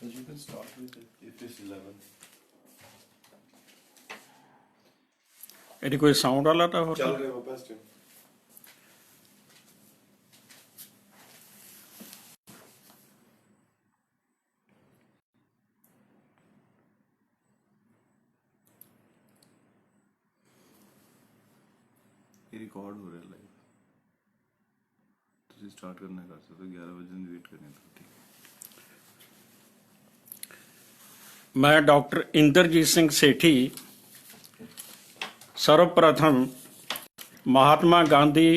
But you can start with it if it's 11. ਇਹਦੀ ਕੋਈ sound ਵਾਲਾ ਤਾਂ ਹੋਰ चल रहे वापस टीम ये रिकॉर्ड हो रहा है लाइव तुझे स्टार्ट करना कर सकते हो 11 बजे वेट करने तो ठीक मैं डॉक्टर इंद्रजीत सिंह सेठी सर्वप्रथम महात्मा गांधी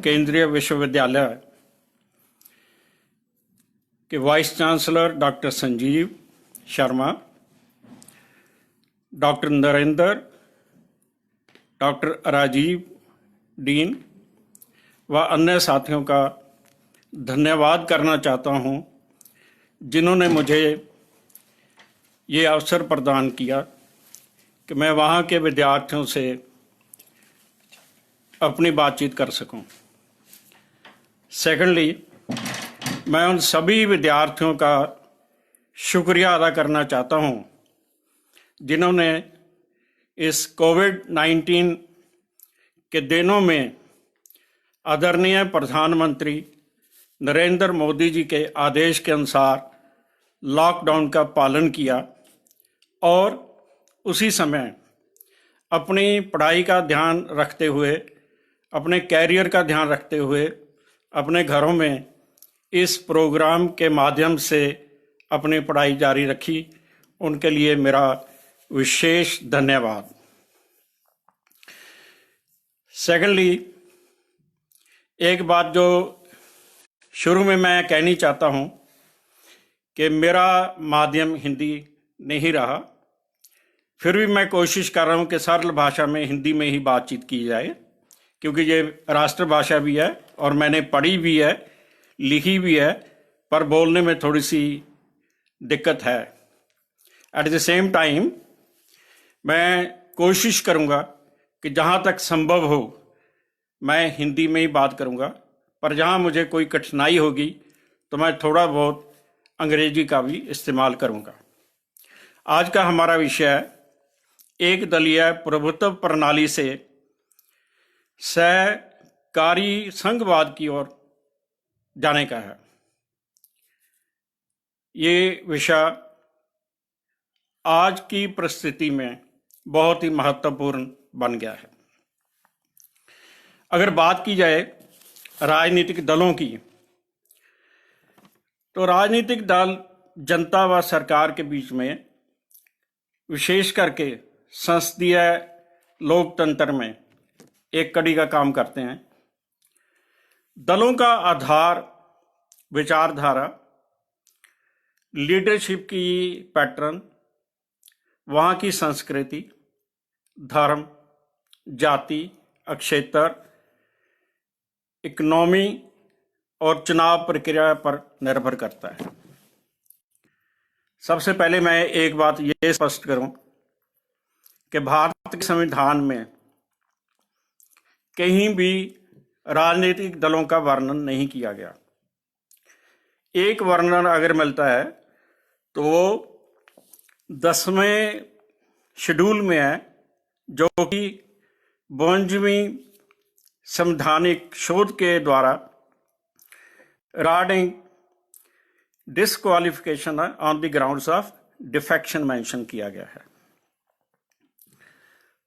केंद्रीय विश्वविद्यालय के vice chancellor doctor Sanjeev Sharma, doctor Narendra, doctor Rajeev dean व अन्य साथियों का धन्यवाद करना चाहता हूं जिन्होंने मुझे ये अवसर प्रदान किया कि मैं वहाँ के विद्यार्थियों से अपनी बातचीत कर सकूं। सेकेंडली, मैं उन सभी विद्यार्थियों का शुक्रिया अदा करना चाहता हूं जिन्होंने इस कोविड-19 के दिनों में आदरणीय प्रधानमंत्री नरेंद्र मोदी जी के आदेश के अनुसार लॉकडाउन का पालन किया और उसी समय अपनी पढ़ाई का ध्यान रखते हुए, अपने कैरियर का ध्यान रखते हुए अपने घरों में इस प्रोग्राम के माध्यम से अपनी पढ़ाई जारी रखी। उनके लिए मेरा विशेष धन्यवाद। सेकेंडली, एक बात जो शुरू में मैं कहनी चाहता हूं कि मेरा माध्यम हिंदी नहीं रहा, फिर भी मैं कोशिश कर रहा हूं कि सरल भाषा में हिंदी में ही बातचीत की जाए, क्योंकि ये राष्ट्रभाषा भी है और मैंने पढ़ी भी है, लिखी भी है, पर बोलने में थोड़ी सी दिक्कत है। एट द सेम टाइम मैं कोशिश करूंगा कि जहां तक संभव हो मैं हिंदी में ही बात करूंगा, पर जहां मुझे कोई कठिनाई होगी तो मैं थोड़ा बहुत अंग्रेजी का भी इस्तेमाल करूंगा। आज का हमारा विषय है एक दलीय प्रभुत्व प्रणाली से सहकारी संघवाद की ओर जाने का है। ये विषय आज की परिस्थिति में बहुत ही महत्वपूर्ण बन गया है। अगर बात की जाए राजनीतिक दलों की, तो राजनीतिक दल जनता व सरकार के बीच में, विशेष करके संसदीय लोकतंत्र में, एक कड़ी का काम करते हैं। दलों का आधार विचारधारा, लीडरशिप की पैटर्न, वहाँ की संस्कृति, धर्म, जाति, क्षेत्र, इकोनॉमी और चुनाव प्रक्रिया पर निर्भर करता है। सबसे पहले मैं एक बात ये स्पष्ट करूं कि भारत के संविधान में कहीं भी राजनीतिक दलों का वर्णन नहीं किया गया। एक वर्णन अगर मिलता है तो वो 10वें शेड्यूल में है, जो कि 52वीं संवैधानिक शोध के द्वारा regarding disqualification on the grounds of defection mention किया गया है।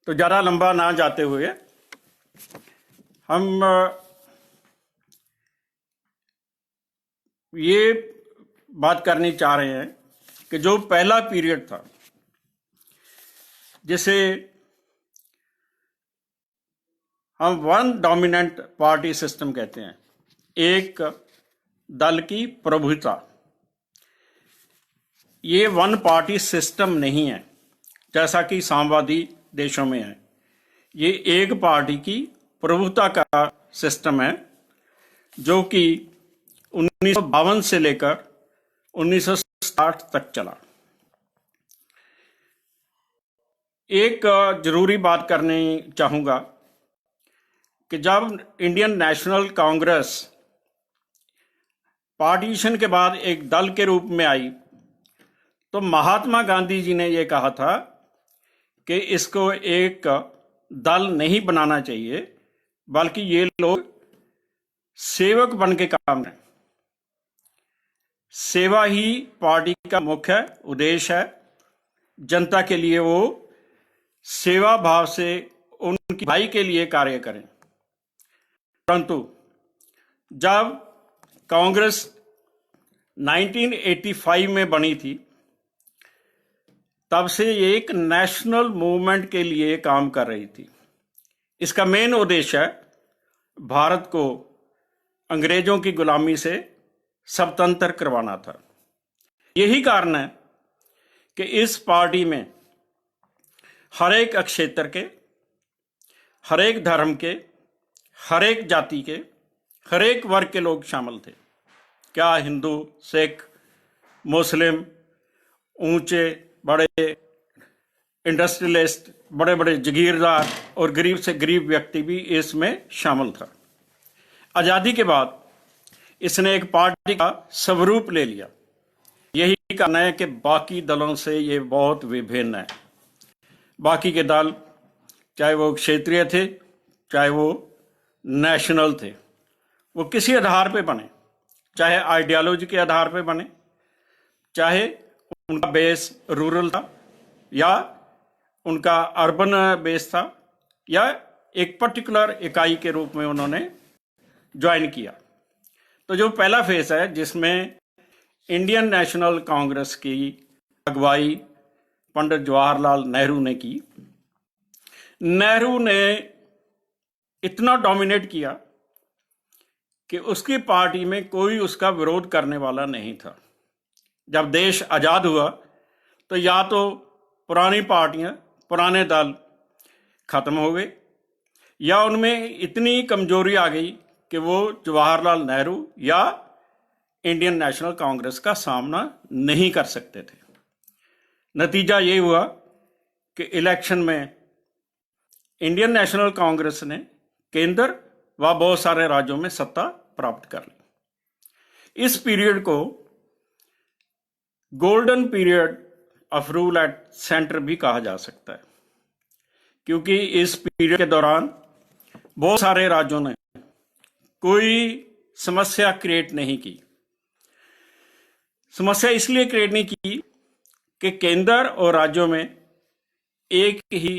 तो ज़्यादा लंबा ना जाते हुए हम ये बात करनी चाह रहे हैं कि जो पहला पीरियड था, जिसे हम वन डोमिनेंट पार्टी सिस्टम कहते हैं, एक दल की प्रभुता, ये वन पार्टी सिस्टम नहीं है जैसा कि साम्यवादी देशों में है। ये एक पार्टी की प्रभुता का सिस्टम है, जो कि 1952 से लेकर 1960 तक चला। एक जरूरी बात करनी चाहूंगा कि जब इंडियन नेशनल कांग्रेस पार्टीशन के बाद एक दल के रूप में आई, तो महात्मा गांधी जी ने ये कहा था कि इसको एक दल नहीं बनाना चाहिए, बल्कि ये लोग सेवक बन के काम करें। सेवा ही पार्टी का मुख्य उद्देश्य है। जनता के लिए वो सेवा भाव से उनकी भलाई के लिए कार्य करें। परंतु जब कांग्रेस 1985 में बनी थी, तब से ये एक नेशनल मूवमेंट के लिए काम कर रही थी। इसका मेन उद्देश्य है भारत को अंग्रेजों की गुलामी से स्वतंत्र करवाना था। यही कारण है कि इस पार्टी में हर एक क्षेत्र के, हर एक धर्म के, हर एक जाति के, हर एक वर्ग के लोग शामिल थे। क्या हिंदू, सिख, मुस्लिम, ऊंचे बड़े इंडस्ट्रियलिस्ट, बड़े बड़े जागीरदार और गरीब से गरीब व्यक्ति भी इसमें शामिल था। आज़ादी के बाद इसने एक पार्टी का स्वरूप ले लिया। यही कारण है कि बाकी दलों से ये बहुत विभिन्न है। बाकी के दल, चाहे वो क्षेत्रीय थे, चाहे वो नेशनल थे, वो किसी आधार पे बने, चाहे आइडियोलॉजी के आधार पे बने, चाहे उनका बेस रूरल था या उनका अर्बन बेस था, या एक पर्टिकुलर इकाई के रूप में उन्होंने ज्वाइन किया। तो जो पहला फेज है, जिसमें इंडियन नेशनल कांग्रेस की अगुवाई पंडित जवाहरलाल नेहरू ने की, नेहरू ने इतना डोमिनेट किया कि उसकी पार्टी में कोई उसका विरोध करने वाला नहीं था। जब देश आज़ाद हुआ तो या तो पुरानी पार्टियां, पुराने दल खत्म हो गए, या उनमें इतनी कमजोरी आ गई कि वो जवाहरलाल नेहरू या इंडियन नेशनल कांग्रेस का सामना नहीं कर सकते थे। नतीजा ये हुआ कि इलेक्शन में इंडियन नेशनल कांग्रेस ने केंद्र व बहुत सारे राज्यों में सत्ता प्राप्त कर ली। इस पीरियड को golden period of rule at centre भी कहा जा सकता है, क्योंकि इस पीरियड के दौरान बहुत सारे राज्यों ने कोई समस्या क्रिएट नहीं की। समस्या इसलिए क्रिएट नहीं की कि केंद्र और राज्यों में एक ही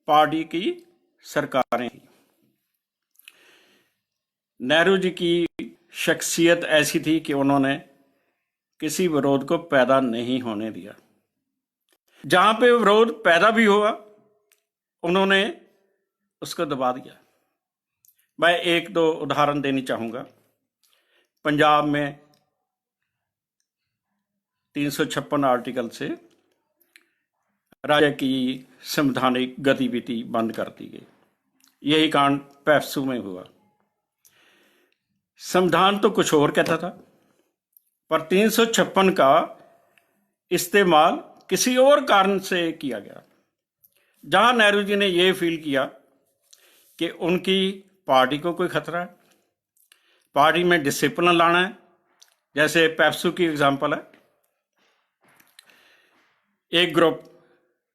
पार्टी की सरकारें थी। नेहरू जी की शख्सियत ऐसी थी कि उन्होंने किसी विरोध को पैदा नहीं होने दिया। जहां पे विरोध पैदा भी हुआ, उन्होंने उसको दबा दिया। मैं एक दो उदाहरण देनी चाहूंगा। पंजाब में 356 आर्टिकल से राज्य की संवैधानिक गतिविधि बंद कर दी गई। यही कांड पेप्सू में हुआ। संविधान तो कुछ और कहता था, पर 356 का इस्तेमाल किसी और कारण से किया गया। जहां नेहरू जी ने यह फील किया कि उनकी पार्टी को कोई खतरा है, पार्टी में डिसिप्लिन लाना है, जैसे पेप्सू की एग्जांपल है। एक ग्रुप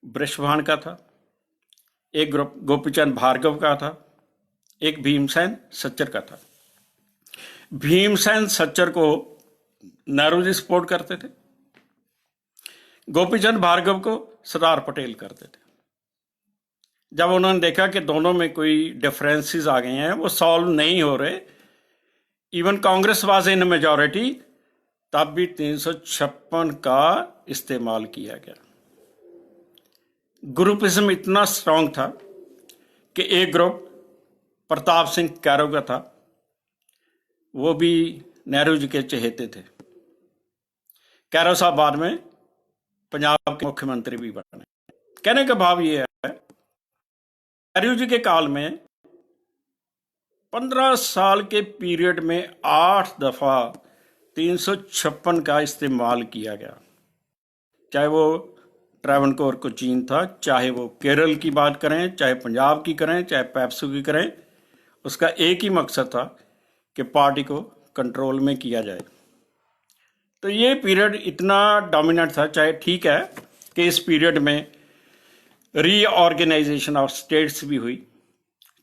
बृषभान का था, एक ग्रुप गोपीचंद भार्गव का था, एक भीमसेन सच्चर का था। भीमसेन सच्चर को नेहरू जी सपोर्ट करते थे, गोपीचंद भार्गव को सरदार पटेल करते थे। जब उन्होंने देखा कि दोनों में कोई डिफरेंसेस आ गए हैं, वो सॉल्व नहीं हो रहे, even Congress was in majority, तब भी 356 का इस्तेमाल किया गया। ग्रुपिज्म इतना स्ट्रांग था कि एक ग्रुप प्रताप सिंह कैरो का था, वो भी नेहरू जी के चहेते थे। कैरो साहब बाद में पंजाब के मुख्यमंत्री भी बने। कहने का भाव ये है, नेहरू जी के काल में 15 साल के पीरियड में 8 दफा 356 का इस्तेमाल किया गया। चाहे वो ट्रैवनकोर कोचीन था, चाहे वो केरल की बात करें, चाहे पंजाब की करें, चाहे पेप्सू की करें, उसका एक ही मकसद था कि पार्टी को कंट्रोल में किया जाए। तो ये पीरियड इतना डोमिनेंट था, चाहे ठीक है कि इस पीरियड में रीऑर्गेनाइजेशन ऑफ स्टेट्स भी हुई,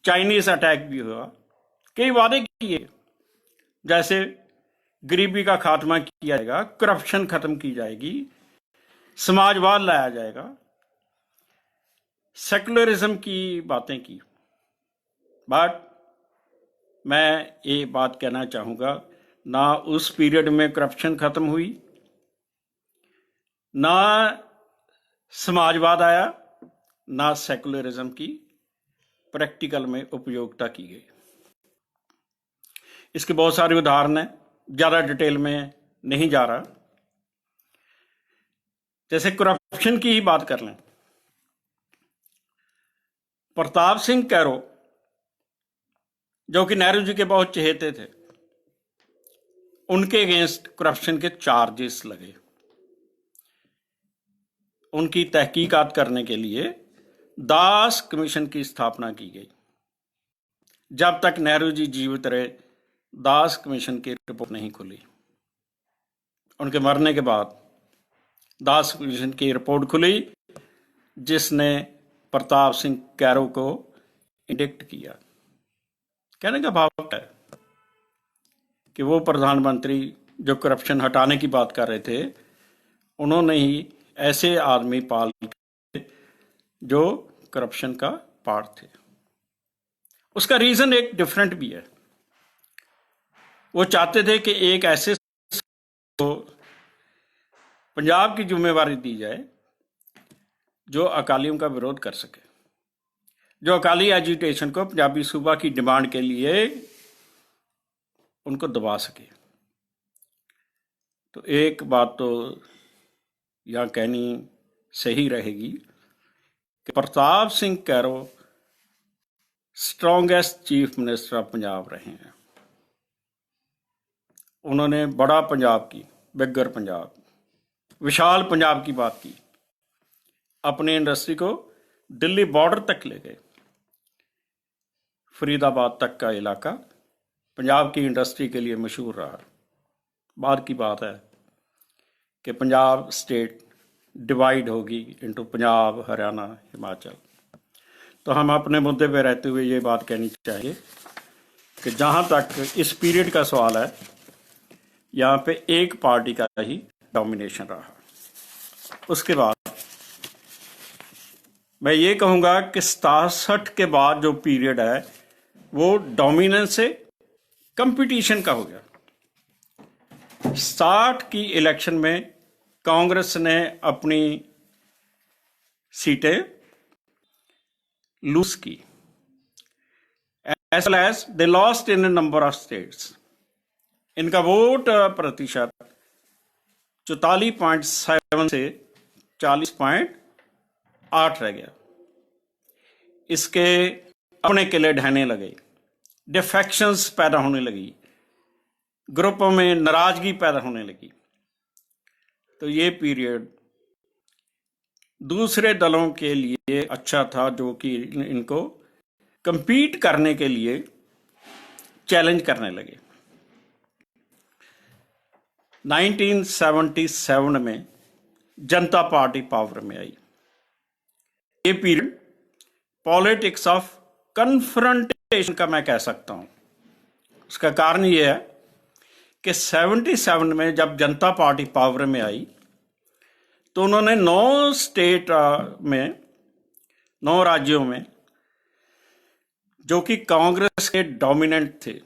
चाइनीज अटैक भी हुआ, कई वादे किए, जैसे गरीबी का खात्मा किया जाएगा, करप्शन खत्म की जाएगी, समाजवाद लाया जाएगा, सेकुलरिज्म की बातें की। बट मैं ये बात कहना चाहूँगा, ना उस पीरियड में करप्शन खत्म हुई, ना समाजवाद आया, ना सेकुलरिज्म की प्रैक्टिकल में उपयोगिता की गई। इसके बहुत सारे उदाहरण हैं, ज़्यादा डिटेल में नहीं जा रहा। जैसे करप्शन की ही बात कर लें, प्रताप सिंह कैरो जो कि नेहरू जी के बहुत चहेते थे, उनके अगेंस्ट करप्शन के चार्जेस लगे। उनकी तहकीकात करने के लिए दास कमीशन की स्थापना की गई। जब तक नेहरू जी जीवित रहे, दास कमीशन की रिपोर्ट नहीं खुली। उनके मरने के बाद दास कमीशन की रिपोर्ट खुली, जिसने प्रताप सिंह कैरो को इंडिक्ट किया। कहने का भाव है कि वो प्रधानमंत्री जो करप्शन हटाने की बात कर रहे थे, उन्होंने ही ऐसे आदमी पाल जो करप्शन का पार्ट थे। उसका रीजन एक डिफरेंट भी है। वो चाहते थे कि एक ऐसे को पंजाब की जिम्मेवारी दी जाए जो अकालियों का विरोध कर सके, जो अकाली एजिटेशन को पंजाबी सूबा की डिमांड के लिए उनको दबा सके। तो एक बात तो यह कहनी सही रहेगी कि Pratap Singh Kairon strongest chief minister of Punjab रहे हैं। उन्होंने बड़ा पंजाब की, बिगर पंजाब, विशाल पंजाब की बात की। अपनी इंडस्ट्री को दिल्ली बॉर्डर तक ले गए। फरीदाबाद तक का इलाका पंजाब की इंडस्ट्री के लिए मशहूर रहा। बाद की बात है कि पंजाब स्टेट डिवाइड होगी इनटू पंजाब, हरियाणा, हिमाचल। तो हम अपने मुद्दे पे रहते हुए ये बात कहनी चाहिए कि जहाँ तक इस पीरियड का सवाल है, यहाँ पे एक पार्टी का ही डोमिनेशन रहा। उसके बाद मैं ये कहूँगा कि 67 के बाद जो पीरियड है वो डोमिनेंस से कंपटीशन का हो गया। 60 की इलेक्शन में कांग्रेस ने अपनी सीटें लूज की, as well as they lost in number of states. इनका वोट प्रतिशत 44.7 से 40.8 रह गया। इसके अपने किले ढहने लगे, डिफेक्शंस पैदा होने लगी, ग्रुपों में नाराजगी पैदा होने लगी। तो ये पीरियड दूसरे दलों के लिए अच्छा था, जो कि इनको compete करने के लिए चैलेंज करने लगे। 1977 में जनता पार्टी पावर में आई। ये पीरियड पॉलिटिक्स ऑफ कन्फ्रंटेशन का मैं कह सकता हूं। उसका कारण ये है कि 77 में जब जनता पार्टी पावर में आई तो उन्होंने 9 स्टेट में, 9 राज्यों में, जो कि कांग्रेस के डोमिनेंट थे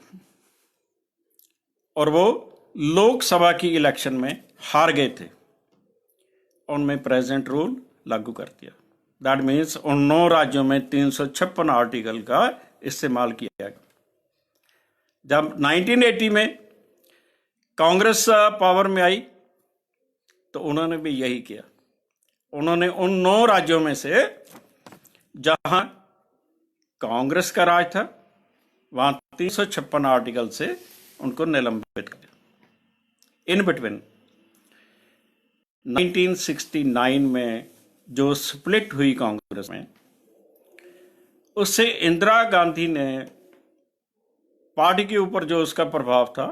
और वो लोकसभा की इलेक्शन में हार गए थे, उनमें प्रेजेंट रूल लागू कर दिया। दैट मीन्स उन 9 राज्यों में 356 आर्टिकल का इस्तेमाल किया गया। जब 1980 में कांग्रेस पावर में आई तो उन्होंने भी यही किया। उन्होंने उन 9 राज्यों में से जहां कांग्रेस का राज था वहां 356 आर्टिकल से उनको निलंबित किया। इन बिटवीन 1969 में जो स्प्लिट हुई कांग्रेस में, उससे इंदिरा गांधी ने पार्टी के ऊपर जो उसका प्रभाव था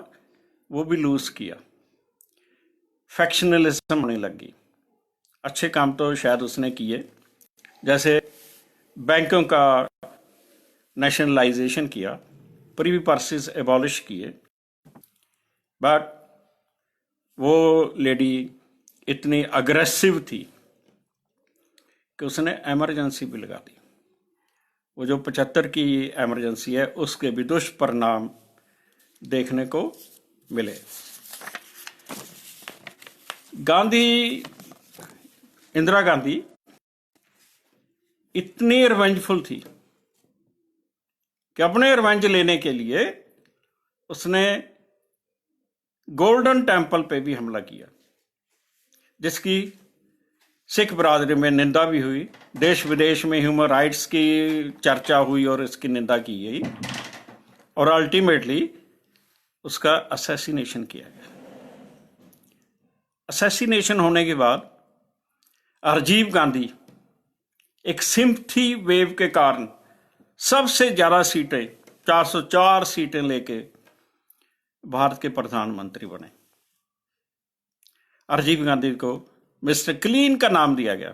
वो भी लूज किया। फैक्शनलिज्म होने लगी। अच्छे काम तो शायद उसने किए, जैसे बैंकों का नेशनलाइजेशन किया, प्रीवी पर्सेस एबॉलिश किए, बट वो लेडी इतनी अग्रेसिव थी कि उसने एमरजेंसी भी लगा दी। वो जो 75 की एमरजेंसी है उसके भी दुष्परिणाम देखने को मिले। इंदिरा गांधी इतनी रिवेंजफुल थी कि अपने रिवेंज लेने के लिए उसने गोल्डन टेम्पल पे भी हमला किया, जिसकी सिख बरादरी में निंदा भी हुई, देश विदेश में ह्यूमन राइट्स की चर्चा हुई और इसकी निंदा की गई, और अल्टीमेटली उसका असैसिनेशन किया गया। असैसिनेशन होने के बाद राजीव गांधी एक सिंपथी वेव के कारण सबसे ज्यादा सीटें, 404 सीटें लेके भारत के प्रधानमंत्री बने। राजीव गांधी को मिस्टर क्लीन का नाम दिया गया।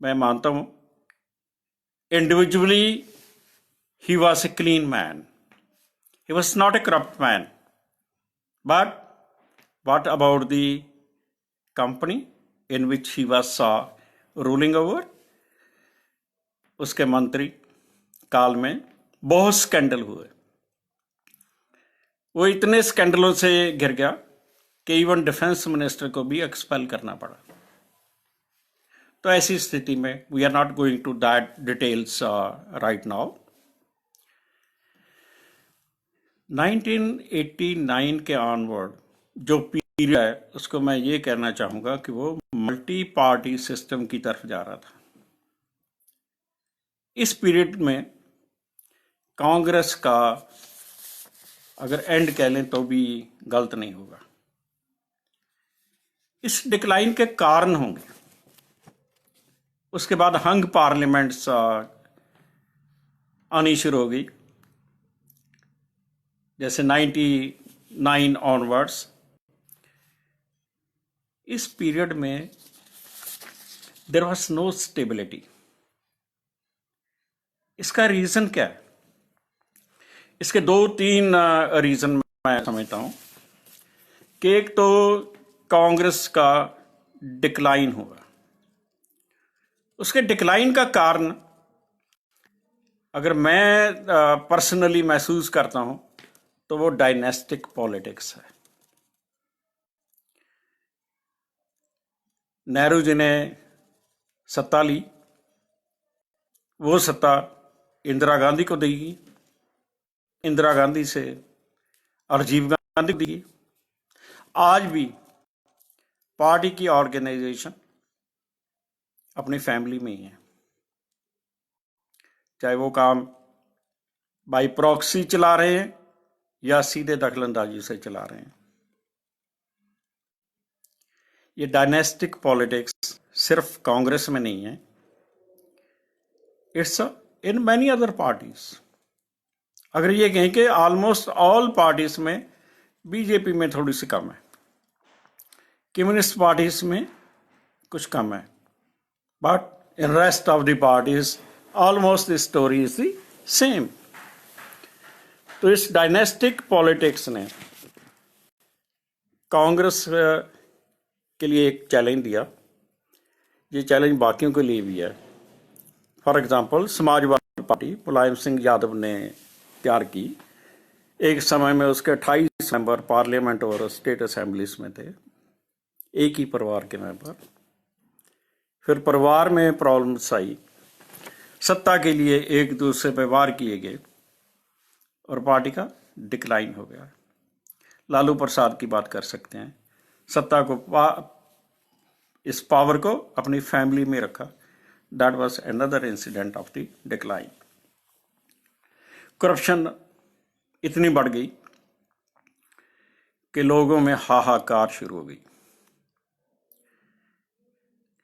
मैं मानता हूं individually he was a clean man, he was not a corrupt man, but what about the company in which he was ruling over? उसके मंत्री काल में बहुत स्कैंडल हुए। वो इतने स्कैंडलों से घिर गया कि इवन डिफेंस मिनिस्टर को भी एक्सपेल करना पड़ा। तो ऐसी स्थिति में we are not going to that details right now. 1989 के ऑनवर्ड जो पीरियड है उसको मैं ये कहना चाहूंगा कि वो मल्टी पार्टी सिस्टम की तरफ जा रहा था। इस पीरियड में कांग्रेस का अगर एंड कह लें तो भी गलत नहीं होगा। इस डिक्लाइन के कारण होंगे। उसके बाद हंग पार्लियामेंट्स आनी शुरू हो गई, जैसे 99 ऑनवर्ड्स। इस पीरियड में देयर वाज नो स्टेबिलिटी। इसका रीजन क्या है? इसके 2-3 रीजन मैं समझता हूं कि एक तो कांग्रेस का डिक्लाइन हुआ। उसके डिक्लाइन का कारण अगर मैं पर्सनली महसूस करता हूं तो वो डायनेस्टिक पॉलिटिक्स है। नेहरू जी ने सत्ता ली, वो सत्ता इंदिरा गांधी को देगी, इंदिरा गांधी से राजीव गांधी को देगी। आज भी पार्टी की ऑर्गेनाइजेशन अपनी फैमिली में ही है, चाहे वो काम बाई प्रॉक्सी चला रहे हैं या सीधे दखलंदाजी से चला रहे हैं। ये डायनेस्टिक पॉलिटिक्स सिर्फ कांग्रेस में नहीं है, it's in many other parties. अगर ये कहें कि ऑलमोस्ट ऑल पार्टीज में, बीजेपी में थोड़ी सी कम है, कम्युनिस्ट पार्टीज में कुछ कम है, but in rest of the parties almost the story is the same. तो इस डायनेस्टिक पॉलिटिक्स ने कांग्रेस के लिए एक चैलेंज दिया। ये चैलेंज बाकियों के लिए भी है। For example Samajwadi party Mulayam Singh Yadav ने तैयार की। एक समय में उसके 28 मेंबर पार्लियामेंट और स्टेट असेंबलीज में थे, एक ही परिवार के मेंबर। फिर परिवार में प्रॉब्लम्स आई, सत्ता के लिए एक दूसरे पर वार किए गए और पार्टी का डिक्लाइन हो गया। लालू प्रसाद की बात कर सकते हैं, सत्ता को इस पावर को अपनी फैमिली में रखा। That was another incident of the decline. Corruption इतनी बढ़ गई कि लोगों में हाहाकार शुरू हो गई।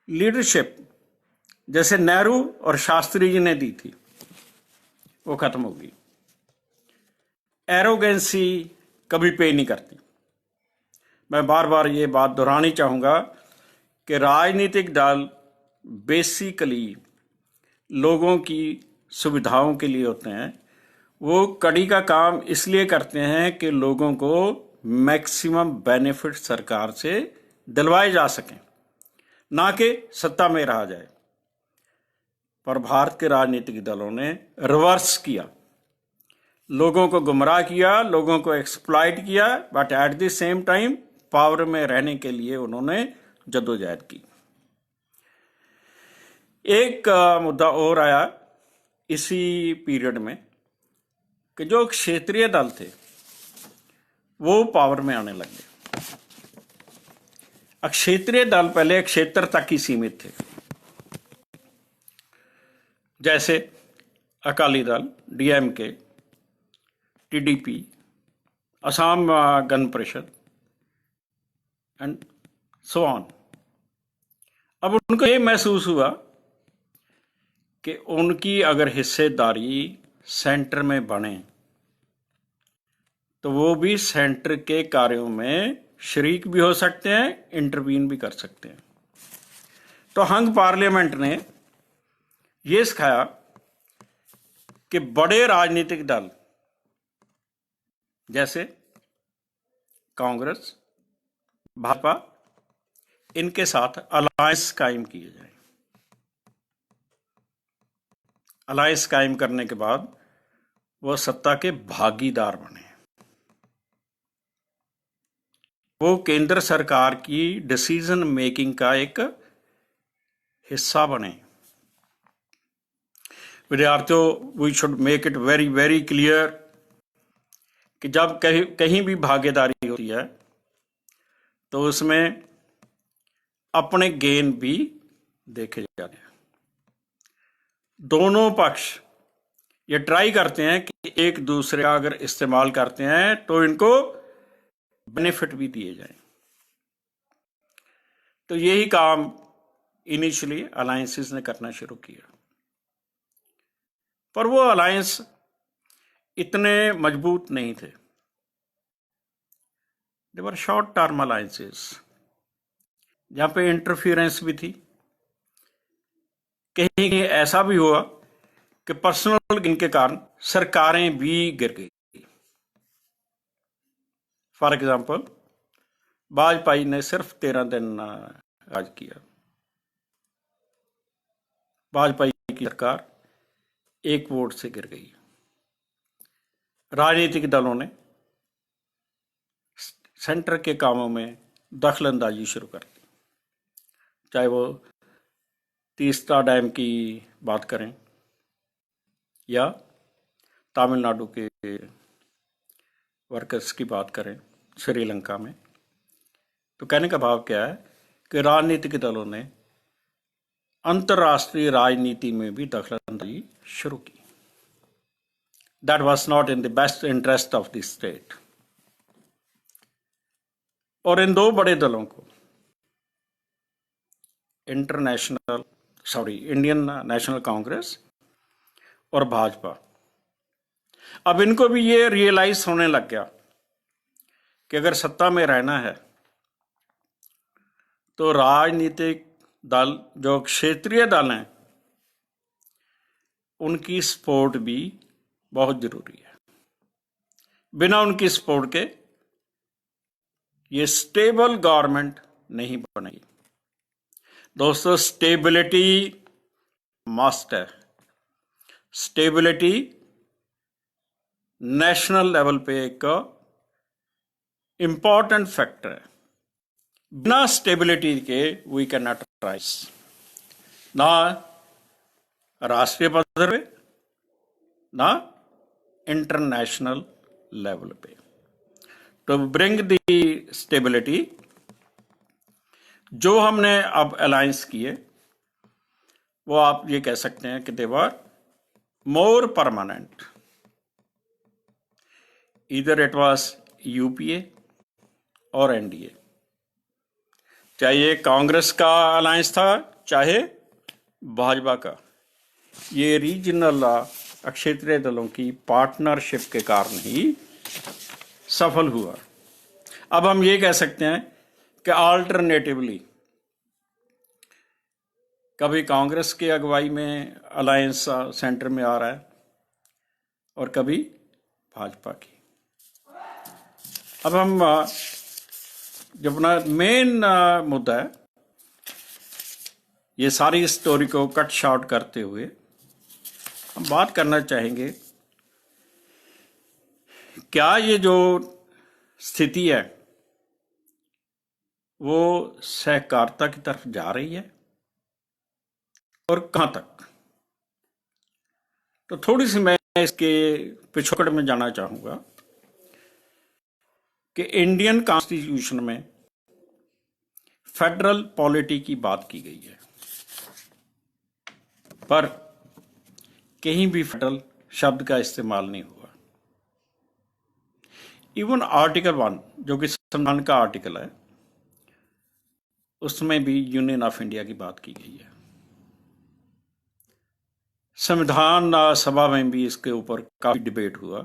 लीडरशिप जैसे नेहरू और शास्त्री जी ने दी थी वो खत्म हो गई। एरोगेंसी कभी पे नहीं करती। मैं बार बार ये बात दोहरानी चाहूँगा कि राजनीतिक दल बेसिकली लोगों की सुविधाओं के लिए होते हैं। वो कड़ी का काम इसलिए करते हैं कि लोगों को मैक्सिमम बेनिफिट सरकार से दिलवाए जा सकें, ना कि सत्ता में रहा जाए। पर भारत के राजनीतिक दलों ने रिवर्स किया, लोगों को गुमराह किया, लोगों को एक्सप्लॉइट किया, but at the same time power में रहने के लिए उन्होंने जद्दोजहद की। एक मुद्दा और आया इसी पीरियड में कि जो क्षेत्रीय दल थे वो पावर में आने लग गए। क्षेत्रीय दल पहले क्षेत्र तक ही सीमित थे, जैसे Akali Dal, DMK, TDP, Assam Gana Parishad and so on. अब उनको ये महसूस हुआ कि उनकी अगर हिस्सेदारी सेंटर में बने तो वो भी सेंटर के कार्यों में शरीक भी हो सकते हैं, इंटरवीन भी कर सकते हैं। तो हंग पार्लियामेंट ने ये सिखाया कि बड़े राजनीतिक दल जैसे कांग्रेस, भाजपा, इनके साथ अलायंस कायम किए जाए। अलायंस कायम करने के बाद वो सत्ता के भागीदार बने, वो केंद्र सरकार की डिसीजन मेकिंग का एक हिस्सा बने। विद्यार्थियों, we should make it very very clear कि जब कहीं भी भागीदारी होती है तो उसमें अपने गेन भी देखे जाते हैं। दोनों पक्ष ये ट्राई करते हैं कि एक दूसरे का अगर इस्तेमाल करते हैं तो इनको बेनिफिट भी दिए जाएं। तो यही काम इनिशियली अलायंसेस ने करना शुरू किया, पर वो अलायंस इतने मजबूत नहीं थे। दे वर शॉर्ट टर्म अलायंसेस, जहां पे इंटरफियरेंस भी थी। कहीं कहीं ऐसा भी हुआ कि पर्सनल गेन के कारण सरकारें भी गिर गई। फॉर एग्जाम्पल, वाजपेयी ने सिर्फ 13 दिन राज किया। वाजपेयी की सरकार एक वोट से गिर गई। राजनीतिक दलों ने सेंटर के कामों में दखलंदाजी शुरू कर दी, चाहे वो तीस्ता डैम की बात करें या तमिलनाडु के वर्कर्स की बात करें श्रीलंका में। तो कहने का भाव क्या है कि राजनीतिक दलों ने अंतर्राष्ट्रीय राजनीति में भी दखलंदाजी शुरू की। That was not in the best interest of the state. और इन दो बड़े दलों को, इंडियन नेशनल कांग्रेस और भाजपा, अब इनको भी ये रियलाइज होने लग गया कि अगर सत्ता में रहना है तो राजनीतिक दल जो क्षेत्रीय दल हैं उनकी सपोर्ट भी बहुत जरूरी है। बिना उनकी सपोर्ट के ये स्टेबल गवर्नमेंट नहीं बनेगी। दोस्तों, स्टेबिलिटी मस्ट है। स्टेबिलिटी नेशनल लेवल पे एक इंपॉर्टेंट फैक्टर है। बिना स्टेबिलिटी के वी कैन नॉट राइज, ना राष्ट्रीय पद्धति पे ना इंटरनेशनल लेवल पे। टू ब्रिंग द स्टेबिलिटी, जो हमने अब अलायंस किए वो आप ये कह सकते हैं कि they were more permanent. Either it was UPA or NDA, चाहे ये कांग्रेस का अलायंस था चाहे भाजपा का, ये रीजनल क्षेत्रीय दलों की पार्टनरशिप के कारण ही सफल हुआ। अब हम ये कह सकते हैं कि अल्टरनेटिवली कभी कांग्रेस की अगुवाई में अलायंस सेंटर में आ रहा है और कभी भाजपा की। अब हम जो अपना मेन मुद्दा है, ये सारी स्टोरी को कट शॉर्ट करते हुए हम बात करना चाहेंगे, क्या ये जो स्थिति है वो सहकारिता की तरफ जा रही है और कहां तक। तो थोड़ी सी मैं इसके पिछोकड़ में जाना चाहूंगा कि इंडियन कॉन्स्टिट्यूशन में फेडरल पॉलिटी की बात की गई है, पर कहीं भी फेडरल शब्द का इस्तेमाल नहीं हुआ। इवन आर्टिकल 1 जो कि संविधान का आर्टिकल है, उसमें भी यूनियन ऑफ इंडिया की बात की गई है। संविधान सभा में भी इसके ऊपर काफी डिबेट हुआ।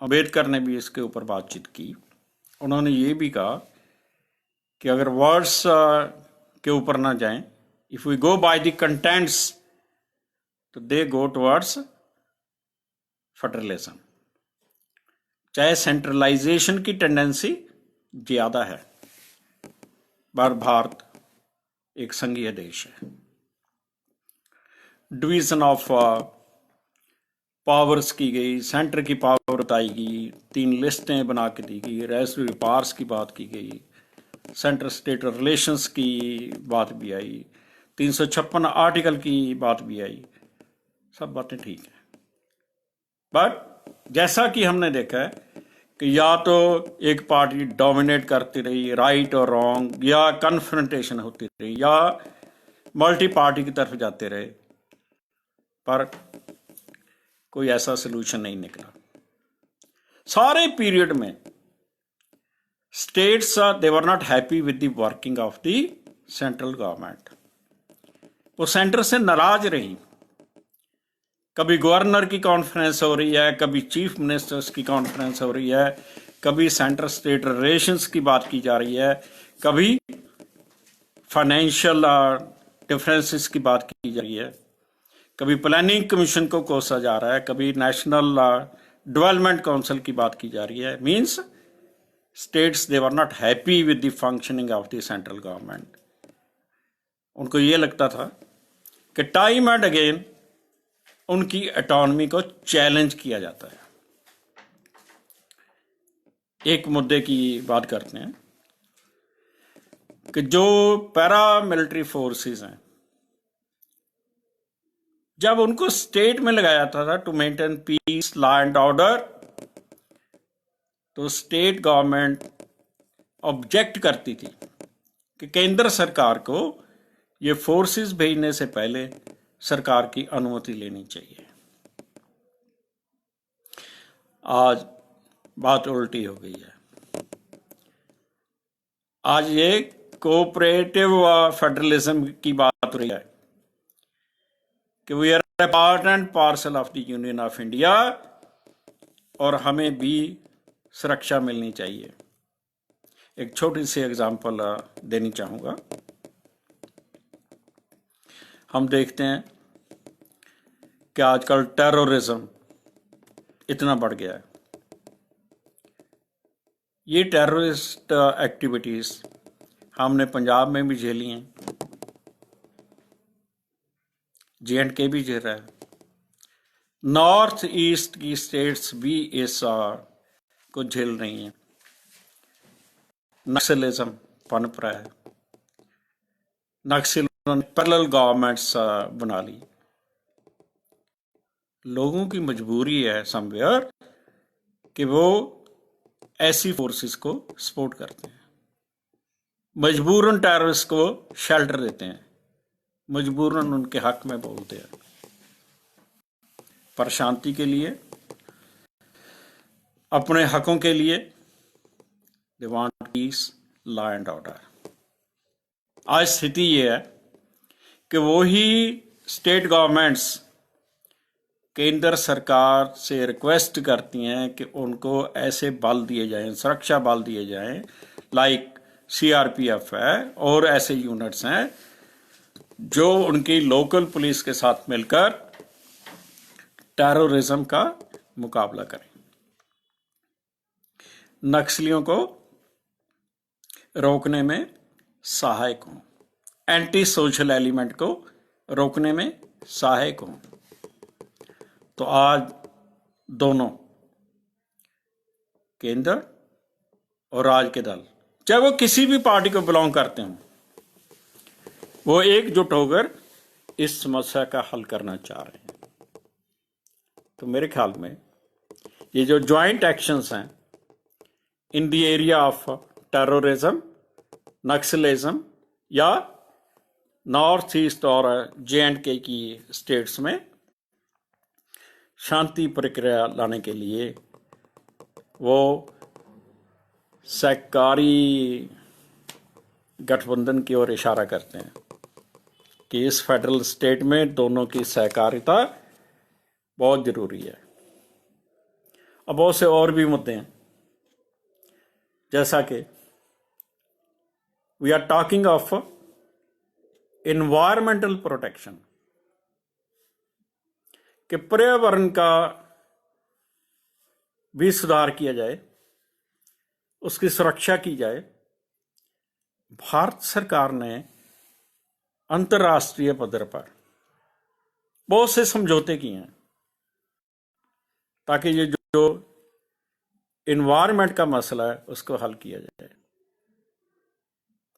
अम्बेडकर ने भी इसके ऊपर बातचीत की। उन्होंने ये भी कहा कि अगर वर्ड्स के ऊपर ना जाएं, if we go by the contents तो दे गो टुवर्ड्स फेडरलिज्म। चाहे सेंट्रलाइजेशन की टेंडेंसी ज्यादा है, पर भारत एक संघीय देश है। डिवीजन ऑफ पावर्स की गई, सेंटर की पावर बताई गई, 3 लिस्टें बना के दी गई, रेसिड्यूअल पावर्स की बात की गई, सेंटर स्टेट रिलेशंस की बात भी आई, 356 आर्टिकल की बात भी आई। सब बातें ठीक है, बट जैसा कि हमने देखा है कि या तो एक पार्टी डोमिनेट करती रही, राइट और रॉन्ग, या कन्फ्रंटेशन होती रही, या मल्टी पार्टी की तरफ जाते रहे, पर कोई ऐसा सोल्यूशन नहीं निकला। सारे पीरियड में states they were not happy with the working of the central government. वो सेंटर से नाराज रही। कभी गवर्नर की कॉन्फ्रेंस हो रही है, कभी चीफ मिनिस्टर्स की कॉन्फ्रेंस हो रही है, कभी सेंटर स्टेट रिलेशंस की बात की जा रही है, कभी फाइनेंशियल डिफरेंसेस की बात की जा रही है, कभी प्लानिंग कमीशन को कोसा जा रहा है, कभी नेशनल डेवलपमेंट काउंसिल की बात की जा रही है। Means states they were not happy with the functioning of the central government. उनको ये लगता था कि टाइम एंड अगेन उनकी ऑटोनॉमी को चैलेंज किया जाता है। एक मुद्दे की बात करते हैं कि जो पैरा मिलिट्री फोर्सेस हैं, जब उनको स्टेट में लगाया था to maintain peace, law and order, तो स्टेट गवर्नमेंट ऑब्जेक्ट करती थी कि केंद्र सरकार को ये फोर्सेस भेजने से पहले सरकार की अनुमति लेनी चाहिए। आज बात उल्टी हो गई है। आज ये कोऑपरेटिव फेडरलिज्म की बात हो रही है कि we are a part and parcel of the Union of India और हमें भी सुरक्षा मिलनी चाहिए। एक छोटी सी एग्जांपल देनी चाहूंगा। हम देखते हैं कि आजकल टेररिज्म इतना बढ़ गया है। ये टेररिस्ट एक्टिविटीज हमने पंजाब में भी झेली हैं, J&K भी झेल रहा है, नॉर्थ ईस्ट की स्टेट्स भी इस को झेल रही हैं। नक्सलिज्म पनप रहा है, नक्सलियों ने पैरेलल गवर्नमेंट्स बना ली। लोगों की मजबूरी है समवेयर कि वो ऐसी फोर्सेस को सपोर्ट करते हैं, मजबूरन टेररिस्ट को शेल्टर देते हैं, मजबूरन उनके हक में बोलते हैं। पर शांति के लिए, अपने हकों के लिए they want piece, law and order. आज स्थिति ये है कि वो ही स्टेट गवर्नमेंट्स केंद्र सरकार से रिक्वेस्ट करती हैं कि उनको ऐसे बल दिए जाएं, सुरक्षा बल दिए जाएं, लाइक सीआरपीएफ है और ऐसे यूनिट्स हैं जो उनकी लोकल पुलिस के साथ मिलकर टेररिज्म का मुकाबला करें, नक्सलियों को रोकने में सहायक हों, एंटी सोशल एलिमेंट को रोकने में सहायक हों। तो आज दोनों केंद्र और राज्य के दल, चाहे वो किसी भी पार्टी को बिलोंग करते हों, वो एकजुट होकर इस समस्या का हल करना चाह रहे हैं। तो मेरे ख्याल में ये जो ज्वाइंट एक्शंस हैं in the area of terrorism, Naxalism या नॉर्थ ईस्ट और JNK की स्टेट्स में शांति प्रक्रिया लाने के लिए वो सहकारी गठबंधन की ओर इशारा करते हैं कि इस फेडरल स्टेट में दोनों की सहकारिता बहुत जरूरी है। अब बहुत से और भी मुद्दे हैं, जैसा कि we are talking of environmental protection, कि पर्यावरण का भी सुधार किया जाए, उसकी सुरक्षा की जाए। भारत सरकार ने अंतर्राष्ट्रीय पद्धर पर बहुत से समझौते किए हैं ताकि ये जो इन्वायरमेंट का मसला है उसको हल किया जाए।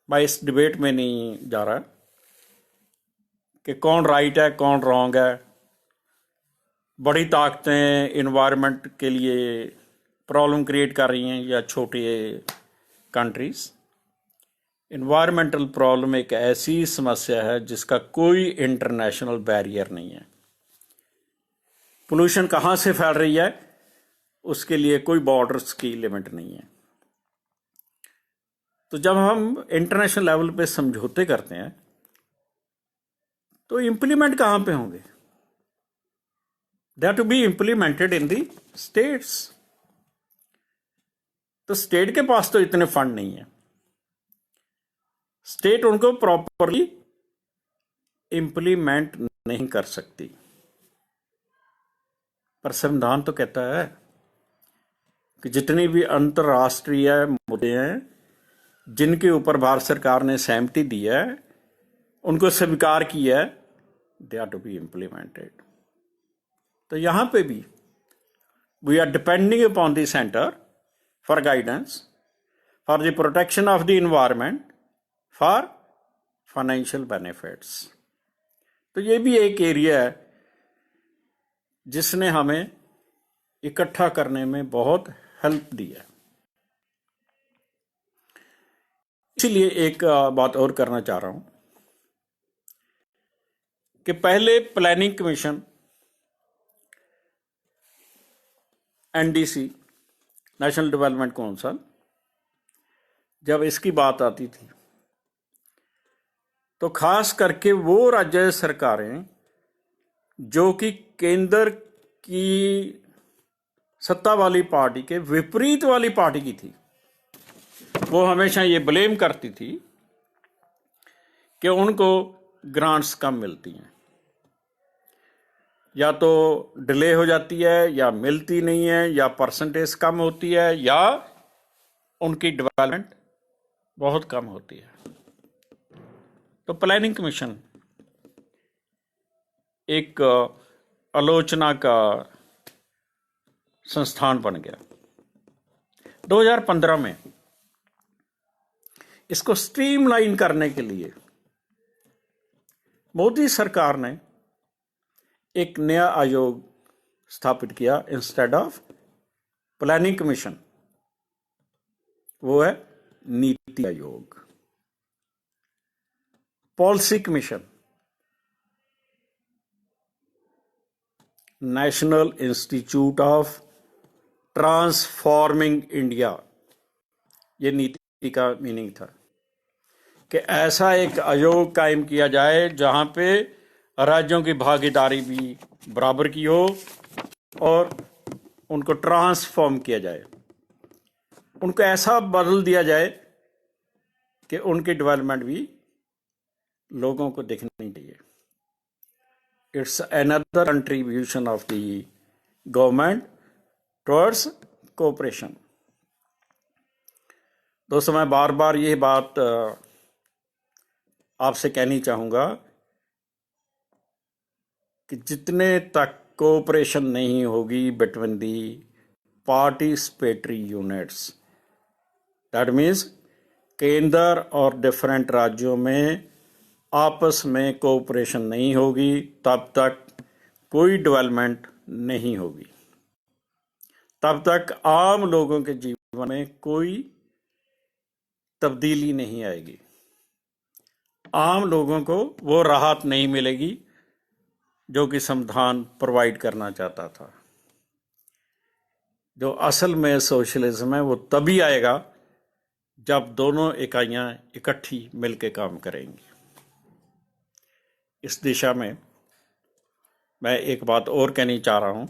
मैं इस डिबेट में नहीं जा रहा कि कौन राइट है कौन रॉन्ग है। बड़ी ताकतें इन्वायरमेंट के लिए प्रॉब्लम क्रिएट कर रही हैं या छोटे कंट्रीज। इन्वायरमेंटल प्रॉब्लम एक ऐसी समस्या है जिसका कोई इंटरनेशनल बैरियर नहीं है। पोल्यूशन कहाँ से फैल रही है उसके लिए कोई बॉर्डर्स की लिमिट नहीं है। तो जब हम इंटरनेशनल लेवल पे समझौते करते हैं तो इम्प्लीमेंट कहाँ पे होंगे? They are to be implemented in the states. तो स्टेट के पास तो इतने फंड नहीं है, स्टेट उनको प्रॉपरली इम्प्लीमेंट नहीं कर सकती। पर संविधान तो कहता है कि जितनी भी अंतर्राष्ट्रीय मुद्दे हैं जिनके ऊपर भारत सरकार ने सहमति दी है, उनको स्वीकार किया है, they are to be implemented. तो यहां पे भी we are depending upon the centre for guidance, for the protection of the environment, for financial benefits. तो ये भी एक एरिया है जिसने हमें इकट्ठा करने में बहुत हेल्प दी है। इसीलिए एक बात और करना चाह रहा हूं कि पहले planning commission, NDC, national development council, जब इसकी बात आती थी तो खास करके वो राज्य सरकारें जो कि केंद्र की सत्ता वाली पार्टी के विपरीत वाली पार्टी की थी, वो हमेशा ये ब्लेम करती थी कि उनको ग्रांट्स कम मिलती हैं, या तो डिले हो जाती है या मिलती नहीं है या परसेंटेज कम होती है या उनकी डेवलपमेंट बहुत कम होती है। तो प्लानिंग कमीशन एक आलोचना का संस्थान बन गया। 2015 में इसको स्ट्रीमलाइन करने के लिए मोदी सरकार ने एक नया आयोग स्थापित किया इंस्टेड ऑफ प्लानिंग कमीशन। वो है NITI Aayog, policy commission, national institute of transforming India. ये नीति का मीनिंग था कि ऐसा एक आयोग कायम किया जाए जहां पे राज्यों की भागीदारी भी बराबर की हो और उनको ट्रांसफॉर्म किया जाए, उनको ऐसा बदल दिया जाए कि उनकी डेवलपमेंट भी लोगों को दिखनी चाहिए। It's another contribution of the government towards cooperation. दोस्तों, मैं बार बार ये बात आपसे कहनी चाहूँगा कि जितने तक कोऑपरेशन नहीं होगी between the participatory units, that means केंद्र और डिफरेंट राज्यों में आपस में कोऑपरेशन नहीं होगी, तब तक कोई डेवलपमेंट नहीं होगी, तब तक आम लोगों के जीवन में कोई तब्दीली नहीं आएगी, आम लोगों को वो राहत नहीं मिलेगी जो कि संविधान प्रोवाइड करना चाहता था। जो असल में सोशलिज्म है वो तभी आएगा जब दोनों इकाइयां इकट्ठी मिलकर काम करेंगी। इस दिशा में मैं एक बात और कहनी चाह रहा हूं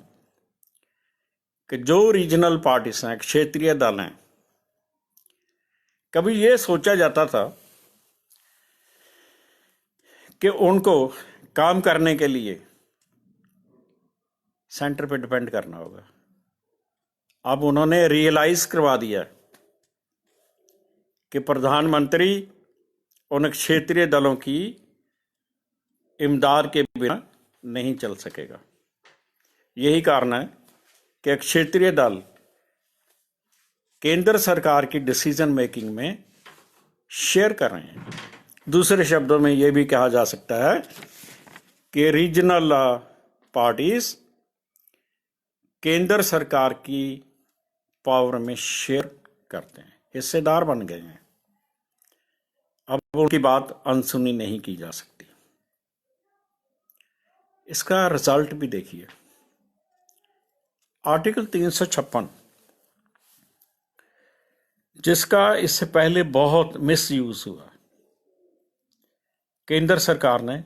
कि जो रीजनल पार्टीज हैं, क्षेत्रीय दल हैं, कभी ये सोचा जाता था कि उनको काम करने के लिए सेंटर पे डिपेंड करना होगा। अब उन्होंने रियलाइज करवा दिया कि प्रधानमंत्री उन क्षेत्रीय दलों की इमदाद के बिना नहीं चल सकेगा। यही कारण है कि क्षेत्रीय दल केंद्र सरकार की डिसीजन मेकिंग में शेयर कर रहे हैं। दूसरे शब्दों में यह भी कहा जा सकता है कि रीजनल पार्टीज केंद्र सरकार की पावर में शेयर करते हैं, हिस्सेदार बन गए हैं। अब उनकी बात अनसुनी नहीं की जा सकती। इसका रिजल्ट भी देखिए। आर्टिकल 356, जिसका इससे पहले बहुत मिसयूज हुआ, केंद्र सरकार ने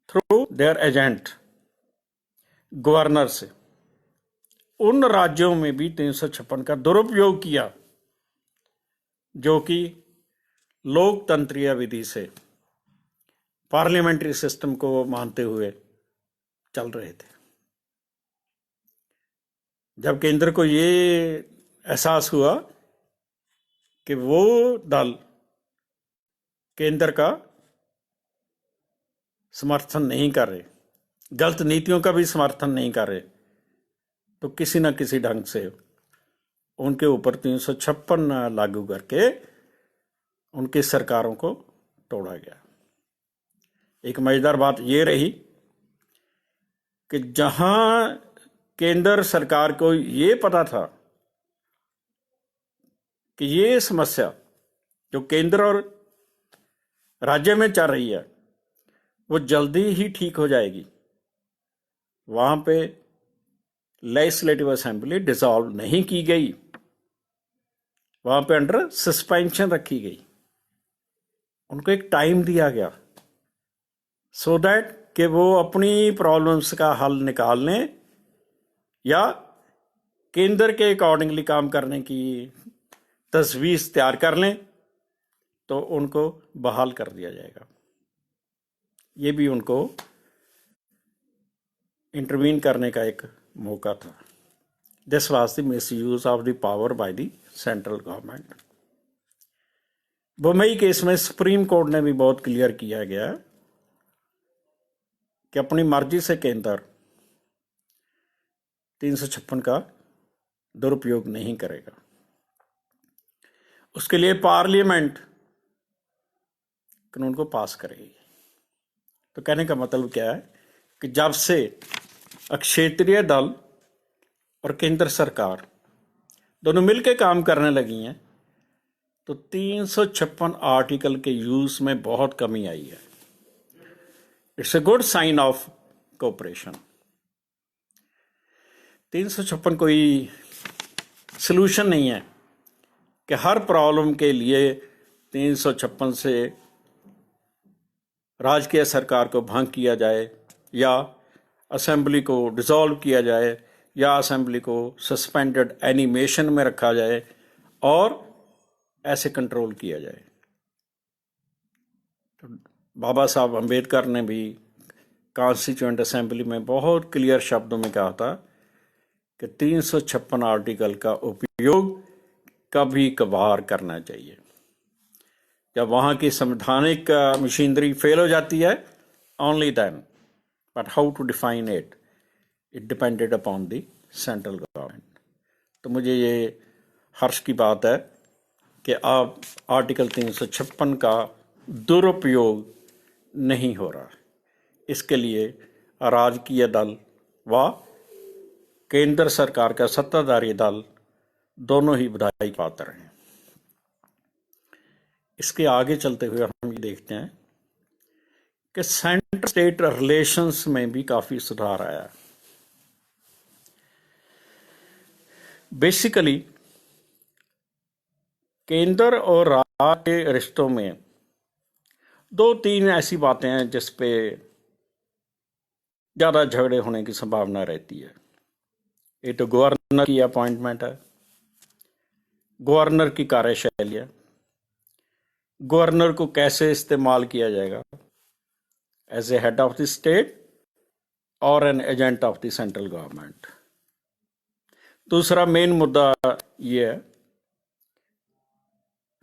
थ्रू देयर एजेंट गवर्नर से उन राज्यों में भी 356 का दुरुपयोग किया जो कि लोकतंत्रीय विधि से पार्लियामेंट्री सिस्टम को मानते हुए चल रहे थे। जब केंद्र को ये एहसास हुआ कि वो दल केंद्र का समर्थन नहीं कर रहे, गलत नीतियों का भी समर्थन नहीं कर रहे, तो किसी न किसी ढंग से उनके ऊपर 356 लागू करके उनकी सरकारों को तोड़ा गया। एक मजेदार बात ये रही कि जहां केंद्र सरकार को ये पता था कि ये समस्या जो केंद्र और राज्य में चल रही है वो जल्दी ही ठीक हो जाएगी, वहां पे लेजिस्लेटिव असेंबली डिसॉल्व नहीं की गई, वहां पे अंडर सस्पेंशन रखी गई। उनको एक टाइम दिया गया सो दैट कि वो अपनी प्रॉब्लम्स का हल निकाल लें या केंद्र के अकॉर्डिंगली काम करने की तजवीज़ तैयार कर लें, तो उनको बहाल कर दिया जाएगा। ये भी उनको इंटरवीन करने का एक मौका था। This was the misuse of the power by the central government. Bombay case में सुप्रीम कोर्ट ने भी बहुत क्लियर किया गया कि अपनी मर्जी से केंद्र 356 का दुरुपयोग नहीं करेगा। उसके लिए पार्लियामेंट कानून को पास करेगी। तो कहने का मतलब क्या है कि जब से क्षेत्रीय दल और केंद्र सरकार दोनों मिलकर काम करने लगी हैं, तो 356 आर्टिकल के यूज में बहुत कमी आई है। It's a good sign of cooperation. 356 कोई सलूशन नहीं है कि हर प्रॉब्लम के लिए 356 से राजकीय सरकार को भंग किया जाए या असेंबली को डिसॉल्व किया जाए या असेंबली को सस्पेंडेड एनिमेशन में रखा जाए और ऐसे कंट्रोल किया जाए। तो बाबा साहब अम्बेडकर ने भी कॉन्स्टिट्यूएंट असेंबली में बहुत क्लियर शब्दों में कहा था कि 356 आर्टिकल का उपयोग कभी कभार करना चाहिए। जब वहाँ की संवैधानिक मशीनरी फेल हो जाती है, only then, but how to define it depended upon the central government. तो मुझे ये हर्ष की बात है कि अब आर्टिकल 356 का दुरुपयोग नहीं हो रहा। इसके लिए राजकीय दल व केंद्र सरकार का सत्ताधारी दल दोनों ही बधाई के पात्र हैं। इसके आगे चलते हुए हम ये देखते हैं कि सेंट्रल स्टेट रिलेशंस में भी काफी सुधार आया है। बेसिकली केंद्र और राज्य के रिश्तों में दो तीन ऐसी बातें हैं जिस पे ज्यादा झगड़े होने की संभावना रहती है। ये तो गवर्नर की अपॉइंटमेंट है, गवर्नर की कार्यशैली है, गवर्नर को कैसे इस्तेमाल किया जाएगा as a head of the state और an agent of the central government. दूसरा मेन मुद्दा ये है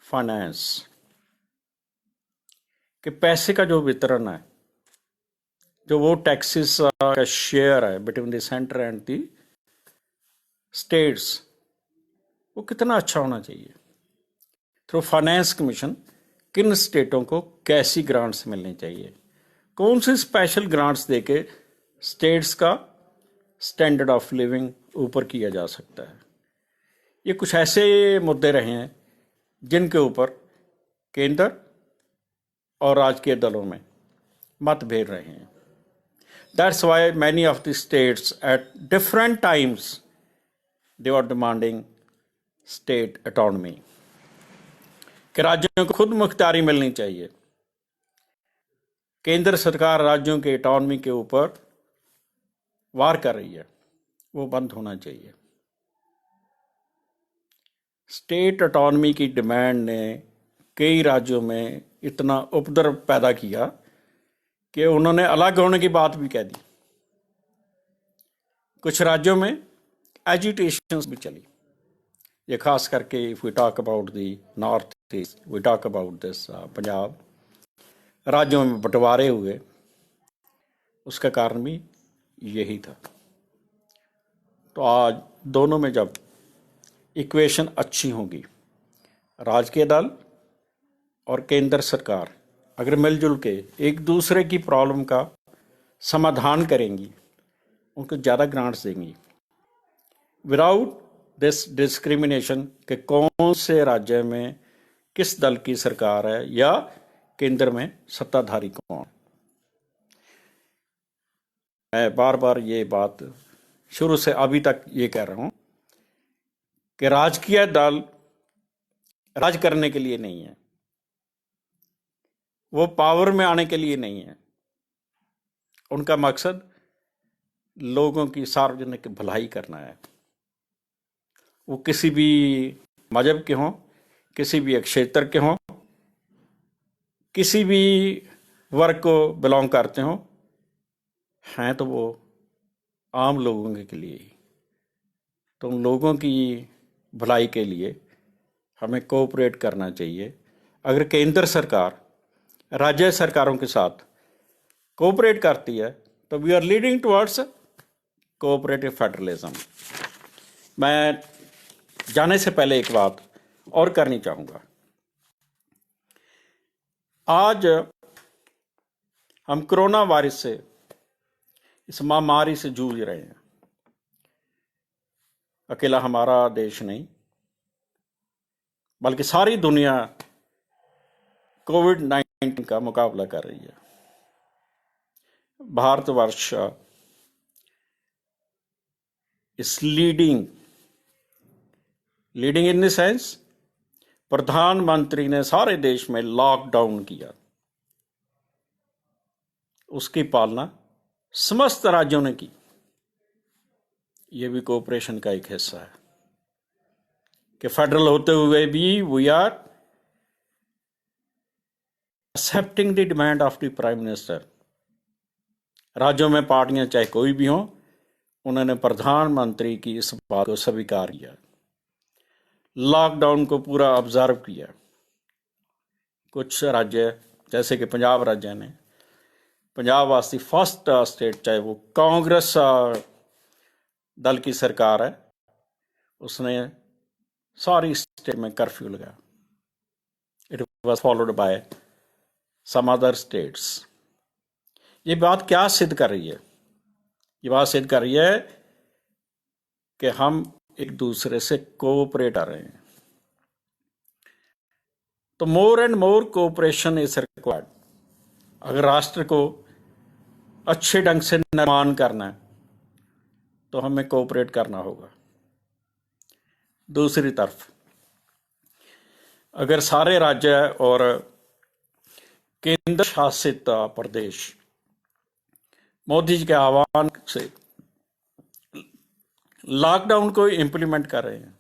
फाइनेंस, कि पैसे का जो वितरण है, जो वो टैक्सेस का शेयर है between the centre and the states, वो कितना अच्छा होना चाहिए। थ्रू फाइनेंस कमीशन किन स्टेटों को कैसी ग्रांट्स मिलनी चाहिए, कौन सी स्पेशल ग्रांट्स देके स्टेट्स का स्टैंडर्ड ऑफ लिविंग ऊपर किया जा सकता है। ये कुछ ऐसे मुद्दे रहे हैं जिनके ऊपर केंद्र और राजकीय दलों में मतभेद रहे हैं। That's why many of the states at different times they are demanding state autonomy, कि राज्यों को खुद मुख्तारी मिलनी चाहिए। केंद्र सरकार राज्यों के ऑटोनॉमी के ऊपर वार कर रही है, वो बंद होना चाहिए। स्टेट ऑटोनॉमी की डिमांड ने कई राज्यों में इतना उपद्रव पैदा किया कि उन्होंने अलग होने की बात भी कह दी। कुछ राज्यों में एजिटेशंस भी चली। ये खास करके if we talk about the North East, we talk about this Punjab, राज्यों में बंटवारे हुए, उसका कारण भी यही था। तो आज दोनों में जब इक्वेशन अच्छी होगी, राजकीय दल और केंद्र सरकार अगर मिलजुल के एक दूसरे की प्रॉब्लम का समाधान करेंगी, उनको ज़्यादा ग्रांट्स देंगी विदाउट दिस डिस्क्रिमिनेशन कि कौन से राज्य में किस दल की सरकार है या केंद्र में सत्ताधारी कौन। मैं बार बार ये बात शुरू से अभी तक ये कह रहा हूं कि राजकीय दल राज करने के लिए नहीं है, वो पावर में आने के लिए नहीं है। उनका मकसद लोगों की सार्वजनिक भलाई करना है। वो किसी भी मजहब के हों, किसी भी क्षेत्र के हों, किसी भी वर्ग को बिलोंग करते हों, हैं तो वो आम लोगों के लिए ही। तो उन लोगों की भलाई के लिए हमें कोऑपरेट करना चाहिए। अगर केंद्र सरकार राज्य सरकारों के साथ कोऑपरेट करती है तो we are leading towards cooperative federalism. मैं जाने से पहले एक बात और करनी चाहूँगा। आज हम कोरोना वायरस से, इस महामारी से जूझ रहे हैं। अकेला हमारा देश नहीं, बल्कि सारी दुनिया कोविड-19 का मुकाबला कर रही है। भारतवर्ष इस लीडिंग इन द सेंस, प्रधानमंत्री ने सारे देश में लॉकडाउन किया। उसकी पालना समस्त राज्यों ने की। ये भी कोऑपरेशन का एक हिस्सा है कि फेडरल होते हुए भी we are accepting the demand of the prime minister. राज्यों में पार्टियां चाहे कोई भी हों, उन्होंने प्रधानमंत्री की इस बात को स्वीकार किया, लॉकडाउन को पूरा ऑब्जर्व किया। कुछ राज्य जैसे कि पंजाब राज्य ने, Punjab was the first state, चाहे वो कांग्रेस दल की सरकार है, उसने सारी स्टेट में कर्फ्यू लगाया। It was followed by some other states. ये बात क्या सिद्ध कर रही है? ये बात सिद्ध कर रही है कि हम एक दूसरे से कोऑपरेट कर रहे हैं। तो more and more cooperation is required. अगर राष्ट्र को अच्छे ढंग से निर्माण करना है तो हमें कोऑपरेट करना होगा। दूसरी तरफ अगर सारे राज्य और केंद्र शासित प्रदेश मोदी जी के आह्वान से लॉकडाउन को इम्प्लीमेंट कर रहे हैं,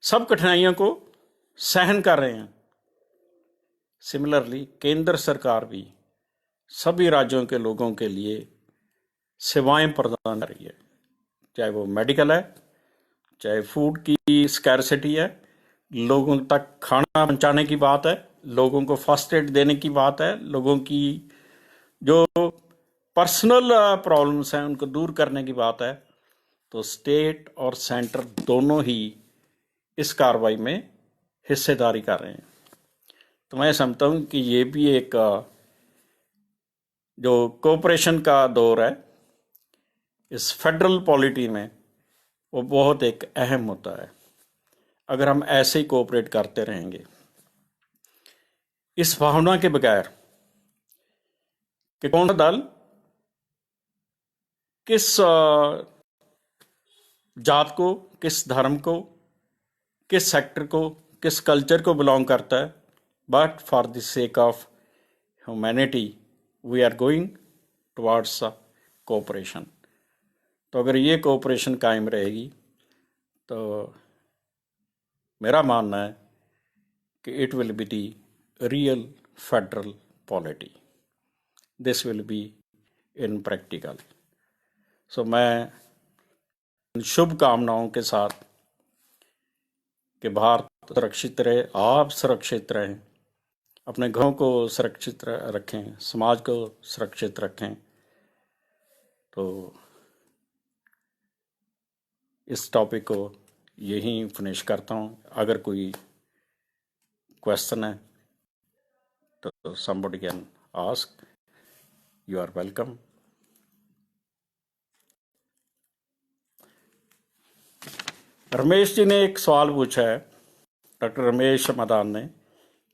सब कठिनाइयों को सहन कर रहे हैं, सिमिलरली केंद्र सरकार भी सभी राज्यों के लोगों के लिए सेवाएं प्रदान कर रही है, चाहे वो मेडिकल है, चाहे फूड की स्कैरसिटी है, लोगों तक खाना पहुंचाने की बात है, लोगों को फर्स्ट एड देने की बात है, लोगों की जो पर्सनल प्रॉब्लम्स हैं उनको दूर करने की बात है। तो स्टेट और सेंटर दोनों ही इस कार्रवाई में हिस्सेदारी कर रहे हैं। तो मैं समझता हूँ कि ये भी एक जो कोऑपरेशन का दौर है इस फेडरल पॉलिटी में, वो बहुत एक अहम होता है। अगर हम ऐसे ही कोऑपरेट करते रहेंगे इस भावना के बगैर कि कौन सा दल किस जात को, किस धर्म को, किस सेक्टर को, किस कल्चर को बिलोंग करता है, but for the sake of humanity we are going towards cooperation. तो अगर ये कोऑपरेशन कायम रहेगी तो मेरा मानना है कि it will be the real federal polity, this will be in practical. So मैं शुभकामनाओं के साथ कि भारत सुरक्षित रहे, आप सुरक्षित रहें, अपने घरों को सुरक्षित रखें, समाज को सुरक्षित रखें। तो इस टॉपिक को यहीं फिनिश करता हूँ। अगर कोई क्वेश्चन है तो somebody can ask, you are welcome. Ramesh ji ने एक सवाल पूछा है, डॉक्टर रमेश मदान ने,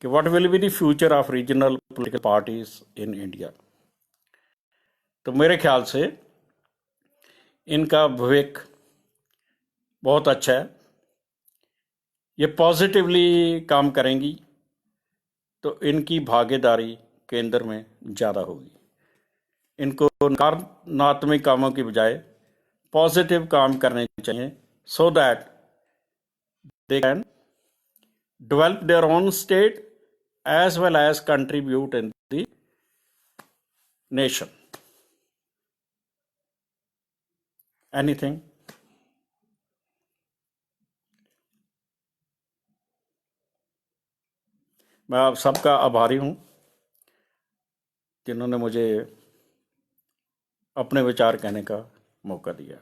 कि what will be the future of regional political parties in India. तो मेरे ख्याल से इनका भविष्य बहुत अच्छा है, ये पॉजिटिवली काम करेंगी तो इनकी भागीदारी केंद्र में ज़्यादा होगी। इनको नकारात्मक कामों की बजाय पॉजिटिव काम करने चाहिए, so that they can develop their own state as well as contribute in the nation. Anything? मैं आप सबका आभारी हूँ जिन्होंने मुझे अपने विचार कहने का मौका दिया।